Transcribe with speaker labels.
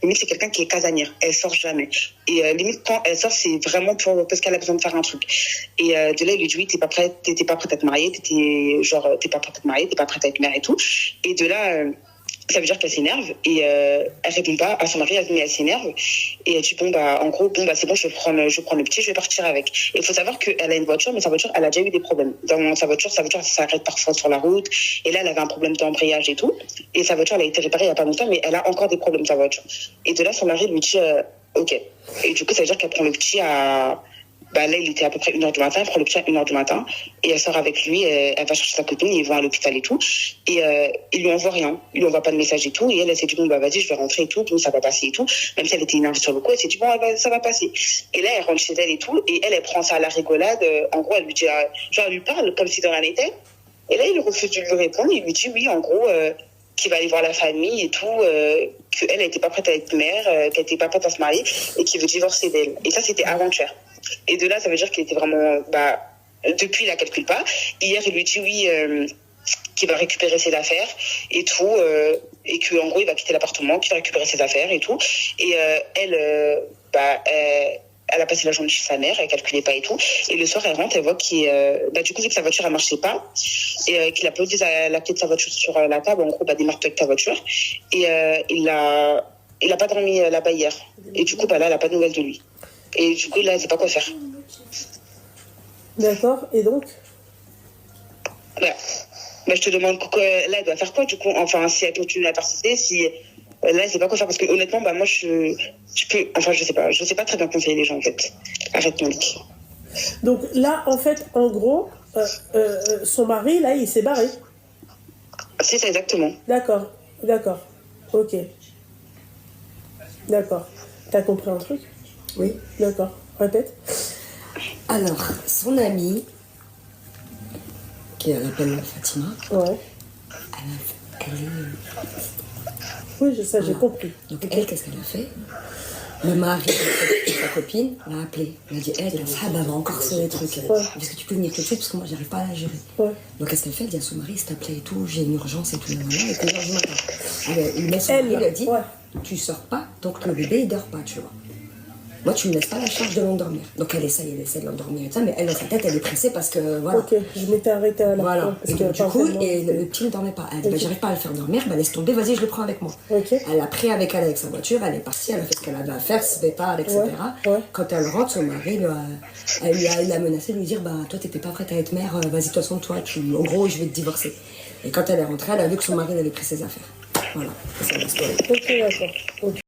Speaker 1: Limite, c'est quelqu'un qui est casanière. Elle sort jamais. Et limite, quand elle sort, c'est vraiment parce qu'elle a besoin de faire un truc. Et de là, il lui dit, oui, t'étais pas prête à te marier, t'es pas prête à te marier, t'es pas prête à être mère et tout. Et de là, ça veut dire qu'elle s'énerve et elle répond pas à son mari, elle s'énerve et elle dit bon bah en gros bon bah c'est bon, je prends le petit, je vais partir avec. Et il faut savoir qu'elle a une voiture, mais sa voiture elle a déjà eu des problèmes. Dans sa voiture elle s'arrête parfois sur la route et là elle avait un problème d'embrayage et tout, et sa voiture elle a été réparée il y a pas longtemps, mais elle a encore des problèmes sa voiture. Et de là son mari lui dit ok, et du coup ça veut dire qu'elle prend le petit à bah là, il était à peu près 1h du matin, elle prend le petit à 1h du matin, et elle sort avec lui, elle va chercher sa copine, ils vont à l'hôpital et tout, et il lui envoie rien, il lui envoie pas de message et tout, et elle s'est dit, bon, bah vas-y, je vais rentrer et tout, bon, ça va passer et tout, même si elle était énervée sur le coup, elle s'est dit, bon, ça va passer. Et là, elle rentre chez elle et tout, et elle prend ça à la rigolade, en gros, elle lui dit, genre, elle lui parle comme si de rien n'était, et là, il refuse de lui répondre, il lui dit, oui, en gros, qu'il va aller voir la famille et tout, qu'elle n'était pas prête à être mère, qu'elle n'était pas prête à se marier, et qu'il veut divorcer d'elle. Et ça, c'était avant-hier. Et de là, ça veut dire qu'il était vraiment... depuis, il la calcule pas. Hier, il lui dit oui, qu'il va récupérer ses affaires et tout, et qu'en gros, il va quitter l'appartement, qu'il va récupérer ses affaires et tout. Et elle a passé la journée chez sa mère, elle calculait pas et tout. Et le soir, elle rentre, elle voit du coup, vu que sa voiture, elle marchait pas, et qu'il a posé la clé de sa voiture sur la table, en gros, démarre-toi avec ta voiture. Et il a pas dormi là-bas hier. Et du coup, là, elle a pas de nouvelles de lui. Et du coup, là, elle sait pas quoi faire.
Speaker 2: D'accord, et donc
Speaker 1: je te demande, là, elle doit faire quoi, du coup? Enfin, si elle continue à persister, là, elle sait pas quoi faire, parce que honnêtement, moi, je sais pas très bien conseiller les gens, en fait. Arrête ton lit.
Speaker 2: Donc là, en fait, en gros, son mari, là, il s'est barré.
Speaker 1: C'est ça, exactement.
Speaker 2: D'accord, ok. D'accord. T'as compris un truc?
Speaker 3: Oui.
Speaker 2: D'accord, répète.
Speaker 3: Alors, son amie, qui s'appelle Fatima,
Speaker 2: ouais.
Speaker 3: elle est...
Speaker 2: Oui, ça, j'ai compris.
Speaker 3: Donc elle, qu'est-ce qu'elle a fait? Le mari de sa copine l'a appelée. Elle a dit, elle va encore sur les trucs.
Speaker 2: Ouais.
Speaker 3: Est-ce que tu peux venir tout de suite parce que moi, j'arrive pas à la gérer.
Speaker 2: Ouais.
Speaker 3: Donc qu'est-ce qu'elle fait? Elle dit à son mari, s'il te plaît et tout, j'ai une urgence et tout. Et puis 1h du matin. Il met son mari, il a dit, tu sors pas tant que le bébé, il dort pas, tu vois. Moi, tu me laisses pas la charge de l'endormir. Donc elle essaie de l'endormir et ça, mais elle, dans sa tête, elle est pressée parce que, voilà.
Speaker 2: Ok, je m'étais arrêtée à la
Speaker 3: Voilà.
Speaker 2: fin.
Speaker 3: Et donc, du coup, le petit ne dormait pas. Elle dit, j'arrive pas à le faire dormir, laisse tomber, vas-y, je le prends avec moi.
Speaker 2: Okay.
Speaker 3: Elle a pris avec elle avec sa voiture, elle est partie, elle a fait ce qu'elle avait à faire, se départ, etc.
Speaker 2: Ouais.
Speaker 3: Quand elle rentre, son mari, elle l'a menacé de lui dire, toi, t'étais pas prête à être mère, vas-y, de toute façon, toi, en gros, je vais te divorcer. Et quand elle est rentrée, elle a vu que son mari avait pris ses affaires. Voilà. C'est ça l'histoire.
Speaker 2: Ok, d'accord. Okay.